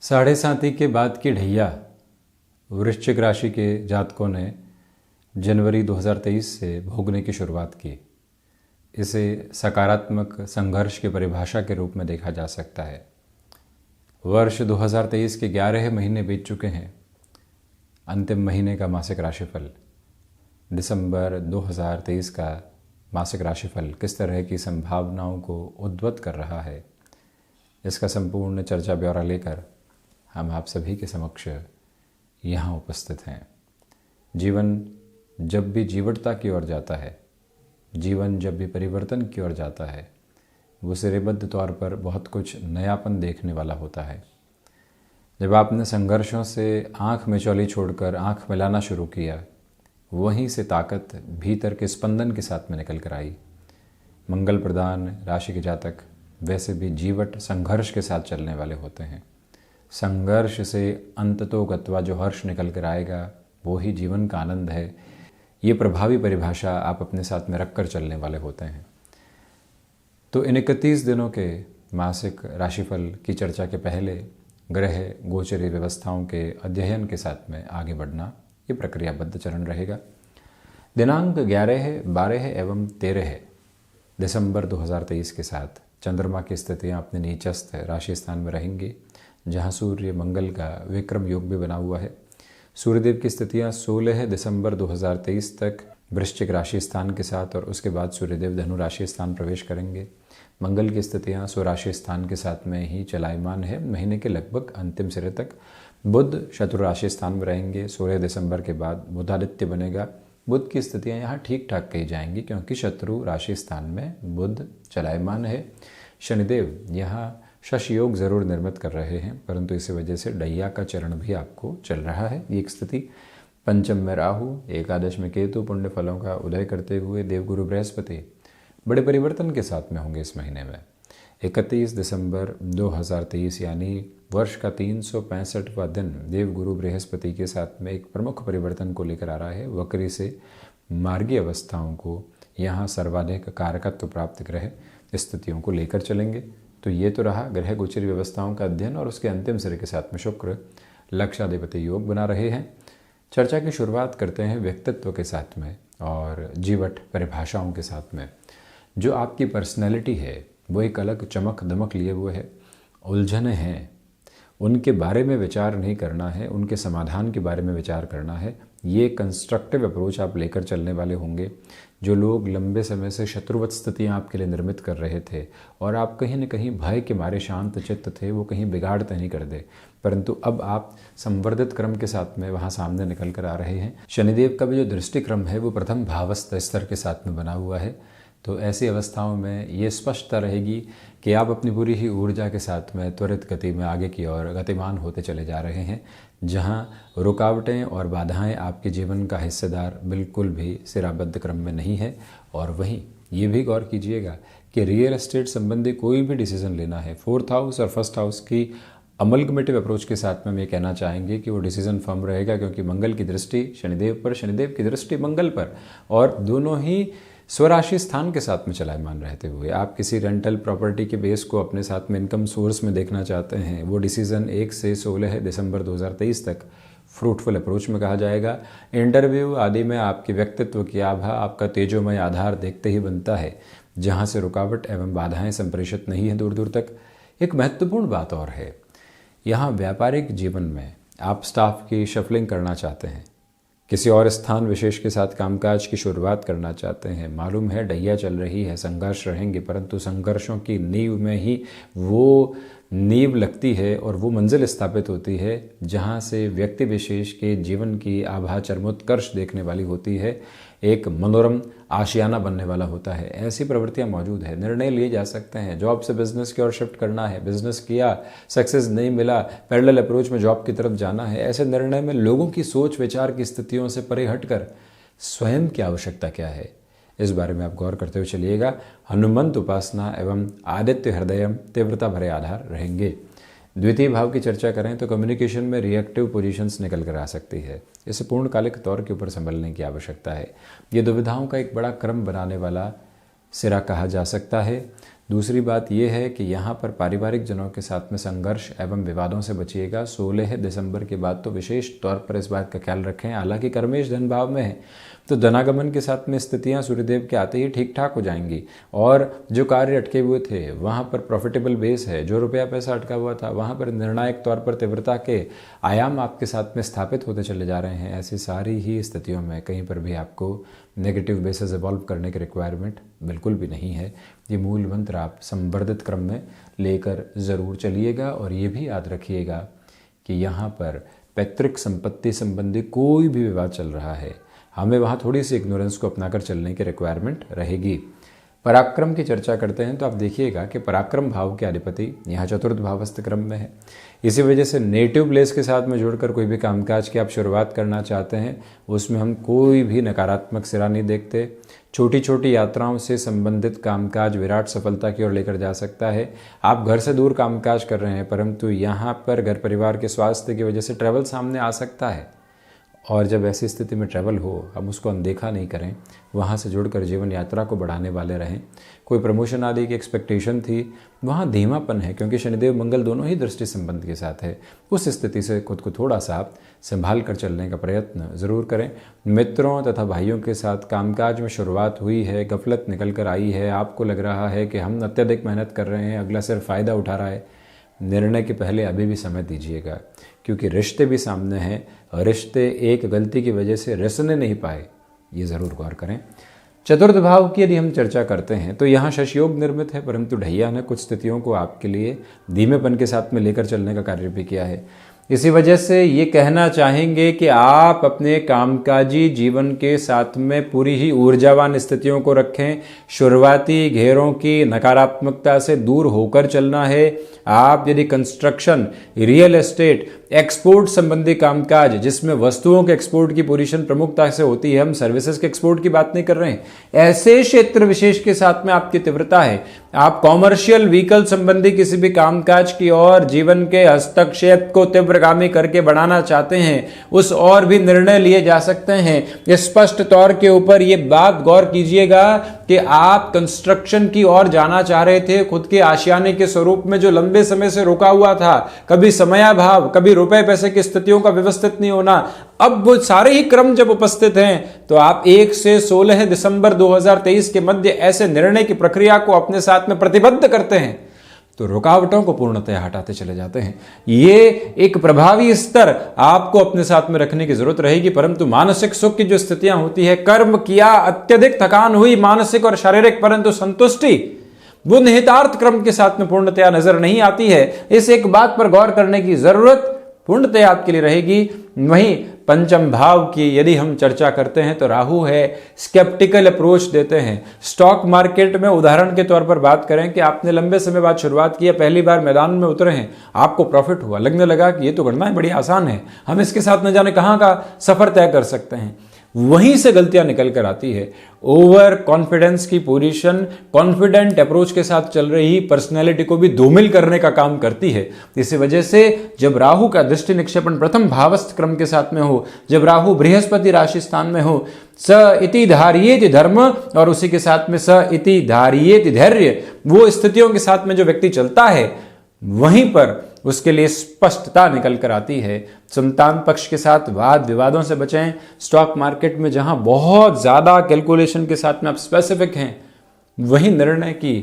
साढ़े साथी के बाद की ढैया वृश्चिक राशि के जातकों ने जनवरी 2023 से भोगने की शुरुआत की। इसे सकारात्मक संघर्ष की परिभाषा के रूप में देखा जा सकता है। वर्ष 2023 के 11 महीने बीत चुके हैं। अंतिम महीने का मासिक राशिफल, दिसंबर 2023 का मासिक राशिफल किस तरह की संभावनाओं को उद्वत कर रहा है, इसका संपूर्ण चर्चा ब्यौरा लेकर हम आप सभी के समक्ष यहाँ उपस्थित हैं। जीवन जब भी जीवटता की ओर जाता है, जीवन जब भी परिवर्तन की ओर जाता है, वो श्रेयबद्ध तौर पर बहुत कुछ नयापन देखने वाला होता है। जब आपने संघर्षों से आँख मिचौली छोड़कर आँख मिलाना शुरू किया, वहीं से ताकत भीतर के स्पंदन के साथ में निकल कर आई। मंगल प्रदान राशि के जातक वैसे भी जीवट संघर्ष के साथ चलने वाले होते हैं। संघर्ष से अंततोगत्वा जो हर्ष निकल कर आएगा वो ही जीवन का आनंद है। ये प्रभावी परिभाषा आप अपने साथ में रखकर चलने वाले होते हैं। तो इन 31 दिनों के मासिक राशिफल की चर्चा के पहले ग्रह गोचरी व्यवस्थाओं के अध्ययन के साथ में आगे बढ़ना ये प्रक्रियाबद्ध चरण रहेगा। दिनांक 11, 12 एवं 13 दिसंबर 2023 के साथ चंद्रमा की स्थितियाँ अपने नीचस्थ राशि स्थान में रहेंगी, जहाँ सूर्य मंगल का विक्रम योग भी बना हुआ है। सूर्यदेव की स्थितियाँ 16 दिसंबर 2023 तक वृश्चिक राशि स्थान के साथ और उसके बाद सूर्यदेव धनु राशि स्थान प्रवेश करेंगे। मंगल की स्थितियाँ स्वराशि स्थान के साथ में ही चलायमान है महीने के लगभग अंतिम सिरे तक। बुध शत्रु राशि स्थान में रहेंगे। 16 दिसंबर के बाद बुधादित्य बनेगा। बुध की स्थितियाँ यहाँ ठीक ठाक कही जाएंगी क्योंकि शत्रु राशि स्थान में बुध चलायमान है। शनिदेव यहाँ शश योग जरूर निर्मित कर रहे हैं, परंतु इसी वजह से डैया का चरण भी आपको चल रहा है। ये एक स्थिति। पंचम में राहु, एकादश में केतु पुण्य फलों का उदय करते हुए देवगुरु बृहस्पति बड़े परिवर्तन के साथ में होंगे इस महीने में। 31 दिसंबर 2023 यानी वर्ष का 365वां दिन देवगुरु बृहस्पति के साथ में एक प्रमुख परिवर्तन को लेकर आ रहा है। वक्री से मार्गी अवस्थाओं को यहाँ सर्वाधिक कारकत्व प्राप्त ग्रह स्थितियों को लेकर चलेंगे। तो ये तो रहा ग्रह गोचरी व्यवस्थाओं का अध्ययन और उसके अंतिम सिरे के साथ में शुक्र लक्षाधिपति योग बना रहे हैं। चर्चा की शुरुआत करते हैं व्यक्तित्व के साथ में और जीवट परिभाषाओं के साथ में। जो आपकी पर्सनैलिटी है वो एक अलग चमक दमक लिए हुए है। उलझने हैं, उनके बारे में विचार नहीं करना है, उनके समाधान के बारे में विचार करना है। ये कंस्ट्रक्टिव अप्रोच आप लेकर चलने वाले होंगे। जो लोग लंबे समय से शत्रुवत स्थितियाँ आपके लिए निर्मित कर रहे थे और आप कहीं न कहीं भय के मारे शांत चित्त थे, वो कहीं बिगाड़ तो नहीं कर दे, परंतु अब आप संवर्धित क्रम के साथ में वहाँ सामने निकल कर आ रहे हैं। शनिदेव का भी जो दृष्टि क्रम है वो प्रथम भावस्थ स्तर के साथ में बना हुआ है। तो ऐसी अवस्थाओं में ये स्पष्टता रहेगी कि आप अपनी पूरी ही ऊर्जा के साथ में त्वरित गति में आगे की ओर गतिमान होते चले जा रहे हैं, जहां रुकावटें और बाधाएं आपके जीवन का हिस्सेदार बिल्कुल भी सिराबद्ध क्रम में नहीं है। और वहीं ये भी गौर कीजिएगा कि रियल एस्टेट संबंधी कोई भी डिसीजन लेना है, 4th हाउस और 1st हाउस की अमलगमेटिव अप्रोच के साथ में हम ये कहना चाहेंगे कि वो डिसीजन फर्म रहेगा, क्योंकि मंगल की दृष्टि शनिदेव पर, शनिदेव की दृष्टि मंगल पर, और दोनों ही स्वराशि स्थान के साथ में चलायमान रहते हुए आप किसी रेंटल प्रॉपर्टी के बेस को अपने साथ में इनकम सोर्स में देखना चाहते हैं, वो डिसीजन 1 से 16 दिसंबर 2023 तक फ्रूटफुल अप्रोच में कहा जाएगा। इंटरव्यू आदि में आपके व्यक्तित्व की आभा, आपका तेजोमय आधार देखते ही बनता है, जहाँ से रुकावट एवं बाधाएं संप्रेषित नहीं है दूर दूर तक। एक महत्वपूर्ण बात और है, यहाँ व्यापारिक जीवन में आप स्टाफ की शफलिंग करना चाहते हैं, किसी और स्थान विशेष के साथ कामकाज की शुरुआत करना चाहते हैं। मालूम है डैया चल रही है, संघर्ष रहेंगे, परंतु संघर्षों की नींव में ही वो नींव लगती है और वो मंजिल स्थापित होती है जहाँ से व्यक्ति विशेष के जीवन की आभा चरमोत्कर्ष देखने वाली होती है, एक मनोरम आशियाना बनने वाला होता है। ऐसी प्रवृत्तियाँ मौजूद है। निर्णय लिए जा सकते हैं, जॉब से बिजनेस की ओर शिफ्ट करना है, बिजनेस किया, सक्सेस नहीं मिला, पैरेलल अप्रोच में जॉब की तरफ जाना है। ऐसे निर्णय में लोगों की सोच विचार की स्थितियों से परे हटकर स्वयं की आवश्यकता क्या है, इस बारे में आप गौर करते हुए चलिएगा। हनुमंत उपासना एवं आदित्य हृदयम तीव्रता भरे आधार रहेंगे। द्वितीय भाव की चर्चा करें तो कम्युनिकेशन में रिएक्टिव पोजीशंस निकल कर आ सकती है। इसे पूर्णकालिक तौर के ऊपर संभलने की आवश्यकता है। ये दुविधाओं का एक बड़ा क्रम बनाने वाला सिरा कहा जा सकता है। दूसरी बात यह है कि यहाँ पर पारिवारिक जनों के साथ में संघर्ष एवं विवादों से बचिएगा। 16 दिसंबर के बाद तो विशेष तौर पर इस बात का ख्याल रखें। हालांकि कर्मेश धन भाव में है तो धनागमन के साथ में स्थितियाँ सूर्यदेव के आते ही ठीक ठाक हो जाएंगी, और जो कार्य अटके हुए थे वहाँ पर प्रॉफिटेबल बेस है, जो रुपया पैसा अटका हुआ था वहाँ पर निर्णायक तौर पर तीव्रता के आयाम आपके साथ में स्थापित होते चले जा रहे हैं। ऐसी सारी ही स्थितियों में कहीं पर भी आपको नेगेटिव बेसिस इवॉल्व करने की रिक्वायरमेंट बिल्कुल भी नहीं है। ये मूल मंत्र आप संवर्धित क्रम में लेकर ज़रूर चलिएगा, और ये भी याद रखिएगा कि यहाँ पर पैतृक संपत्ति संबंधी कोई भी विवाद चल रहा है, हमें वहाँ थोड़ी सी इग्नोरेंस को अपनाकर चलने की रिक्वायरमेंट रहेगी। पराक्रम की चर्चा करते हैं तो आप देखिएगा कि पराक्रम भाव के अधिपति यहाँ चतुर्थ भावस्थ क्रम में है। इसी वजह से नेटिव प्लेस के साथ में जुड़कर कोई भी कामकाज की आप शुरुआत करना चाहते हैं उसमें हम कोई भी नकारात्मक सिरा नहीं देखते। छोटी छोटी यात्राओं से संबंधित कामकाज विराट सफलता की ओर लेकर जा सकता है। आप घर से दूर कामकाज कर रहे हैं परंतु यहाँ पर घर परिवार के स्वास्थ्य की वजह से ट्रैवल सामने आ सकता है, और जब ऐसी स्थिति में ट्रैवल हो हम उसको अनदेखा नहीं करें, वहाँ से जुड़कर जीवन यात्रा को बढ़ाने वाले रहें। कोई प्रमोशन आदि की एक्सपेक्टेशन थी, वहाँ धीमापन है क्योंकि शनिदेव मंगल दोनों ही दृष्टि संबंध के साथ है। उस स्थिति से खुद को थोड़ा सा आप संभाल कर चलने का प्रयत्न ज़रूर करें। मित्रों तथा भाइयों के साथ कामकाज में शुरुआत हुई है, गफलत निकल कर आई है, आपको लग रहा है कि हम अत्यधिक मेहनत कर रहे हैं, अगला सिर्फ फ़ायदा उठा रहा है। निर्णय के पहले अभी भी समय दीजिएगा क्योंकि रिश्ते भी सामने हैं, रिश्ते एक गलती की वजह से रिसने नहीं पाए, ये ज़रूर गौर करें। चतुर्थ भाव की यदि हम चर्चा करते हैं तो यहाँ शशयोग निर्मित है, परंतु ढैया ने कुछ स्थितियों को आपके लिए धीमेपन के साथ में लेकर चलने का कार्य भी किया है। इसी वजह से ये कहना चाहेंगे कि आप अपने कामकाजी जीवन के साथ में पूरी ही ऊर्जावान स्थितियों को रखें। शुरुआती घेरों की नकारात्मकता से दूर होकर चलना है। आप यदि कंस्ट्रक्शन, रियल एस्टेट, एक्सपोर्ट संबंधी कामकाज जिसमें वस्तुओं के एक्सपोर्ट की पोजीशन प्रमुखता से होती है, हम सर्विसेज के एक्सपोर्ट की बात नहीं कर रहे हैं, ऐसे क्षेत्र विशेष के साथ में आपकी तीव्रता है। आप कॉमर्शियल व्हीकल संबंधी किसी भी कामकाज की और जीवन के हस्तक्षेप को तीव्रगामी करके बढ़ाना चाहते हैं, उस और भी निर्णय लिए जा सकते हैं। स्पष्ट तौर के ऊपर ये बात गौर कीजिएगा कि आप कंस्ट्रक्शन की ओर जाना चाह रहे थे, खुद के आशियाने के स्वरूप में जो लंबे समय से रुका हुआ था, कभी समयाभाव, कभी रुपए पैसे की स्थितियों का व्यवस्थित नहीं होना, अब वो सारे ही क्रम जब उपस्थित हैं तो आप 1 से 16 दिसंबर 2023 के मध्य ऐसे निर्णय की प्रक्रिया को अपने साथ में प्रतिबद्ध करते हैं तो रुकावटों को पूर्णतः हटाते चले जाते हैं। ये एक प्रभावी स्तर आपको अपने साथ में रखने की जरूरत रहेगी। परंतु मानसिक सुख की जो स्थितियां होती है, कर्म किया, अत्यधिक थकान हुई मानसिक और शारीरिक, परंतु संतुष्टि वो निहितार्थ क्रम के साथ में पूर्णतया नजर नहीं आती है। इस एक बात पर गौर करने की जरूरत पूर्णतया आपके लिए रहेगी। वहीं पंचम भाव की यदि हम चर्चा करते हैं तो राहु है, स्केप्टिकल अप्रोच देते हैं। स्टॉक मार्केट में उदाहरण के तौर पर बात करें कि आपने लंबे समय बाद शुरुआत की है, पहली बार मैदान में उतरे हैं, आपको प्रॉफिट हुआ, लगने लगा कि ये तो गणना बड़ी आसान है, हम इसके साथ न जाने कहाँ का सफर तय कर सकते हैं। वहीं से गलतियां निकल कर आती है। ओवर कॉन्फिडेंस की पोजीशन कॉन्फिडेंट अप्रोच के साथ चल रही पर्सनैलिटी को भी धूमिल करने का काम करती है। इसी वजह से जब राहु का दृष्टि निक्षेपण प्रथम भावस्थ क्रम के साथ में हो, जब राहु बृहस्पति राशि स्थान में हो, स इति धारियेति धर्म और उसी के साथ में स इति धारियेति धैर्य, वो स्थितियों के साथ में जो व्यक्ति चलता है वहीं पर उसके लिए स्पष्टता निकल कर आती है। संतान पक्ष के साथ वाद विवादों से बचें। स्टॉक मार्केट में जहां बहुत ज़्यादा कैलकुलेशन के साथ में आप स्पेसिफिक हैं, वही निर्णय की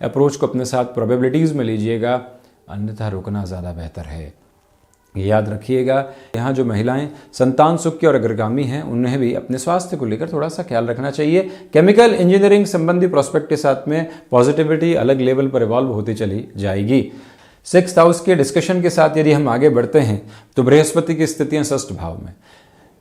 अप्रोच को अपने साथ प्रोबेबिलिटीज़ में लीजिएगा, अन्यथा रुकना ज़्यादा बेहतर है। याद रखिएगा, यहाँ जो महिलाएं संतान सुख की और अग्रगामी हैं उन्हें भी अपने स्वास्थ्य को लेकर थोड़ा सा ख्याल रखना चाहिए। केमिकल इंजीनियरिंग संबंधी प्रोस्पेक्ट के साथ में पॉजिटिविटी अलग लेवल पर इवॉल्व होती चली जाएगी। 6th हाउस के डिस्कशन के साथ यदि हम आगे बढ़ते हैं तो बृहस्पति की स्थितियां षष्ठ भाव में,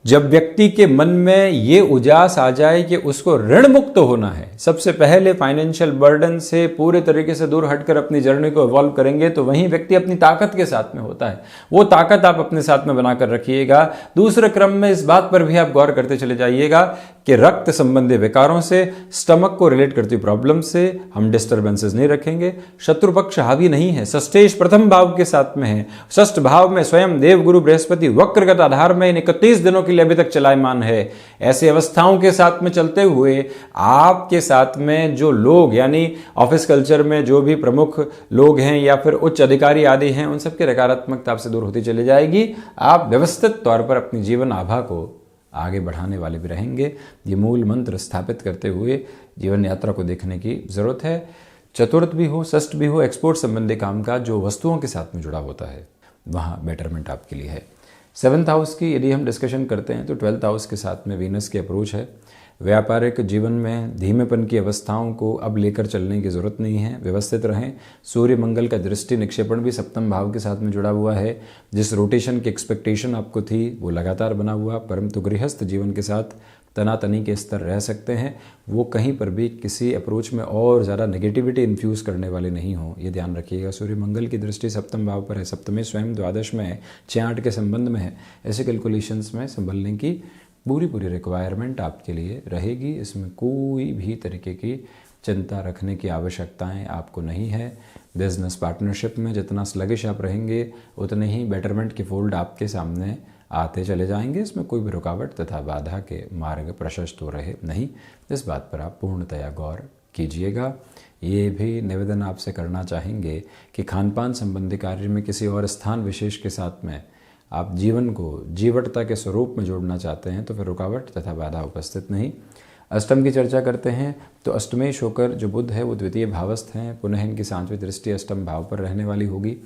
जब व्यक्ति के मन में ये उजास आ जाए कि उसको ऋण मुक्त होना है, सबसे पहले फाइनेंशियल बर्डन से पूरे तरीके से दूर हटकर अपनी जर्नी को इवॉल्व करेंगे तो वहीं व्यक्ति अपनी ताकत के साथ में होता है। वो ताकत आप अपने साथ में बनाकर रखिएगा। दूसरे क्रम में इस बात पर भी आप गौर करते चले जाइएगा कि रक्त संबंधी विकारों से, स्टमक को रिलेट करती प्रॉब्लम से हम डिस्टर्बेंसेस नहीं रखेंगे। शत्रु पक्ष हावी नहीं है, षष्ठेश प्रथम भाव के साथ में है। षष्ठ भाव में स्वयं देवगुरु बृहस्पति वक्रगत आधार में इन 31 दिनों के लिए अभी तक चलायमान है। ऐसी अवस्थाओं के साथ में चलते हुए आपके साथ में जो लोग, यानी ऑफिस कल्चर में जो भी प्रमुख लोग हैं या फिर उच्च अधिकारी आदि हैं, उन सबकी नकारात्मकता आपसे दूर होती चली जाएगी। आप व्यवस्थित तौर पर अपनी जीवन आभा को आगे बढ़ाने वाले भी रहेंगे। ये मूल मंत्र स्थापित करते हुए जीवन यात्रा को देखने की जरूरत है। चतुर्थ भी हो, षष्ठ भी हो, एक्सपोर्ट संबंधी कामकाज जो वस्तुओं के साथ में जुड़ा होता है, वहाँ बेटरमेंट आपके लिए है। 7th हाउस की यदि हम डिस्कशन करते हैं तो 12th हाउस के साथ में वीनस की अप्रोच है। व्यापारिक जीवन में धीमेपन की अवस्थाओं को अब लेकर चलने की जरूरत नहीं है, व्यवस्थित रहें। सूर्य मंगल का दृष्टि निक्षेपण भी 7th भाव के साथ में जुड़ा हुआ है। जिस रोटेशन की एक्सपेक्टेशन आपको थी वो लगातार बना हुआ, परंतु गृहस्थ जीवन के साथ तनातनी के स्तर रह सकते हैं। वो कहीं पर भी किसी अप्रोच में और ज़्यादा नेगेटिविटी इन्फ्यूज़ करने वाले नहीं हो, ये ध्यान रखिएगा। सूर्य मंगल की दृष्टि 7th भाव पर है, सप्तमी स्वयं द्वादश में है, 6-8 के संबंध में है। ऐसे कैलकुलेशंस में संभलने की पूरी रिक्वायरमेंट आपके लिए रहेगी। इसमें कोई भी तरीके की चिंता रखने की आवश्यकताएं आपको नहीं है। बिजनेस पार्टनरशिप में जितना स्लगिश आप रहेंगे उतने ही बेटरमेंट के फोल्ड आपके सामने आते चले जाएंगे। इसमें कोई भी रुकावट तथा बाधा के मार्ग प्रशस्त हो रहे नहीं, इस बात पर आप पूर्णतया गौर कीजिएगा। ये भी निवेदन आपसे करना चाहेंगे कि खान पान संबंधी कार्य में किसी और स्थान विशेष के साथ में आप जीवन को जीवटता के स्वरूप में जोड़ना चाहते हैं तो फिर रुकावट तथा बाधा उपस्थित नहीं। अष्टम की चर्चा करते हैं तो अष्टमेश होकर जो बुध है वो द्वितीय भावस्थ हैं, पुनः इनकी 5वीं दृष्टि अष्टम भाव पर रहने वाली होगी।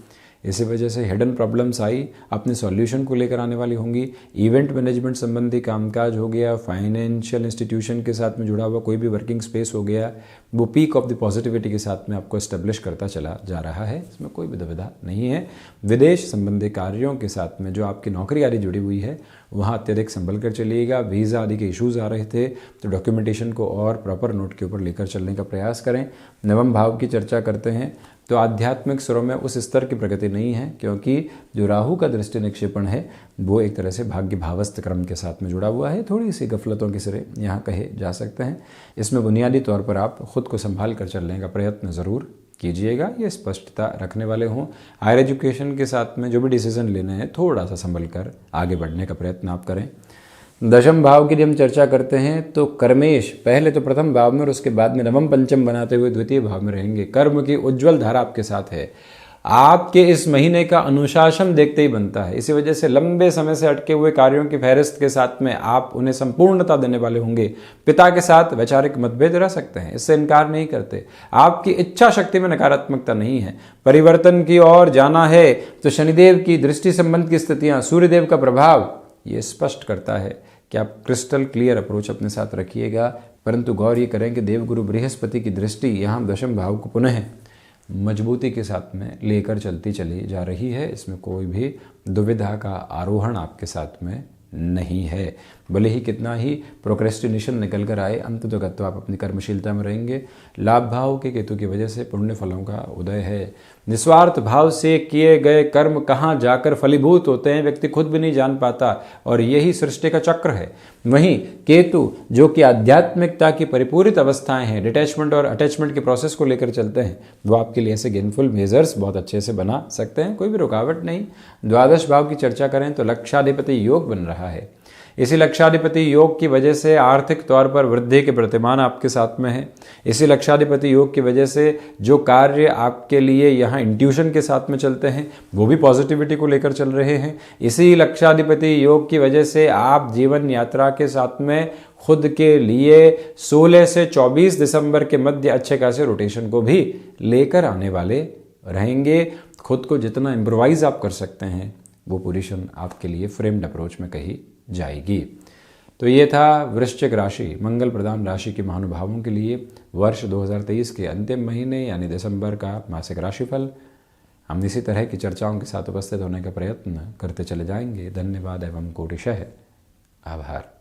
इसी वजह से हिडन प्रॉब्लम्स आई अपने सॉल्यूशन को लेकर आने वाली होंगी। इवेंट मैनेजमेंट संबंधी कामकाज हो गया, फाइनेंशियल इंस्टीट्यूशन के साथ में जुड़ा हुआ कोई भी वर्किंग स्पेस हो गया, वो पीक ऑफ द पॉजिटिविटी के साथ में आपको एस्टेब्लिश करता चला जा रहा है। इसमें कोई भी दुविधा नहीं है। विदेश संबंधी कार्यों के साथ में जो आपकी नौकरी आदि जुड़ी हुई है वहाँ अत्यधिक संभल कर चलिएगा। वीज़ा आदि के इश्यूज़ आ रहे थे तो डॉक्यूमेंटेशन को और प्रॉपर नोट के ऊपर लेकर चलने का प्रयास करें। नवम भाव की चर्चा करते हैं तो आध्यात्मिक स्वरों में उस स्तर की प्रगति नहीं है, क्योंकि जो राहु का दृष्टि निक्षेपण है वो एक तरह से भाग्य भावस्थ क्रम के साथ में जुड़ा हुआ है। थोड़ी सी गफलतों के सिरे यहाँ कहे जा सकते हैं। इसमें बुनियादी तौर पर आप खुद को संभाल कर चलने का प्रयत्न ज़रूर कीजिएगा, ये स्पष्टता रखने वाले हों। हायर एजुकेशन के साथ में जो भी डिसीजन लेने हैं थोड़ा सा संभल कर आगे बढ़ने का प्रयत्न आप करें। दशम भाव की जब हम चर्चा करते हैं तो कर्मेश पहले तो प्रथम भाव में और उसके बाद में नवम पंचम बनाते हुए द्वितीय भाव में रहेंगे। कर्म की उज्जवल धारा आपके साथ है। आपके इस महीने का अनुशासन देखते ही बनता है। इसी वजह से लंबे समय से अटके हुए कार्यों की फहरिस्त के साथ में आप उन्हें संपूर्णता देने वाले होंगे। पिता के साथ वैचारिक मतभेद रह सकते हैं, इससे इनकार नहीं करते। आपकी इच्छा शक्ति में नकारात्मकता नहीं है। परिवर्तन की ओर जाना है तो शनिदेव की दृष्टि संबंध की स्थितियां, सूर्यदेव का प्रभाव ये स्पष्ट करता है कि आप क्रिस्टल क्लियर अप्रोच अपने साथ रखिएगा। परंतु गौर ये करें कि देवगुरु बृहस्पति की दृष्टि यहाँ दशम भाव को पुनः मजबूती के साथ में लेकर चलती चली जा रही है। इसमें कोई भी दुविधा का आरोहण आपके साथ में नहीं है। भले ही कितना ही प्रोक्रेस्टिनेशन निकल कर आए, अंत तो आप अपनी कर्मशीलता में रहेंगे। लाभ भाव के केतु की वजह से पुण्य फलों का उदय है। निस्वार्थ भाव से किए गए कर्म कहाँ जाकर फलीभूत होते हैं व्यक्ति खुद भी नहीं जान पाता, और यही सृष्टि का चक्र है। वहीं केतु जो कि आध्यात्मिकता की परिपूरित अवस्थाएं हैं, डिटैचमेंट और अटैचमेंट के प्रोसेस को लेकर चलते हैं, वो आपके लिए ऐसे गेनफुल मेजर्स बहुत अच्छे से बना सकते हैं, कोई भी रुकावट नहीं। द्वादश भाव की चर्चा करें तो लक्षाधिपति योग बन रहा है। इसी लक्षाधिपति योग की वजह से आर्थिक तौर पर वृद्धि के प्रतिमान आपके साथ में है। इसी लक्षाधिपति योग की वजह से जो कार्य आपके लिए यहाँ इंट्यूशन के साथ में चलते हैं वो भी पॉजिटिविटी को लेकर चल रहे हैं। इसी लक्षाधिपति योग की वजह से आप जीवन यात्रा के साथ में खुद के लिए 16 से 24 दिसंबर के मध्य अच्छे खासे रोटेशन को भी लेकर आने वाले रहेंगे। खुद को जितना इम्प्रोवाइज आप कर सकते हैं वो पोजीशन आपके लिए फ्रेम्ड अप्रोच में कही जाएगी। तो ये था वृश्चिक राशि, मंगल प्रधान राशि के महानुभावों के लिए वर्ष 2023 के अंतिम महीने यानी दिसंबर का मासिक राशिफल। हम इसी तरह की चर्चाओं के साथ उपस्थित होने का प्रयत्न करते चले जाएंगे। धन्यवाद एवं कोटिशः आभार।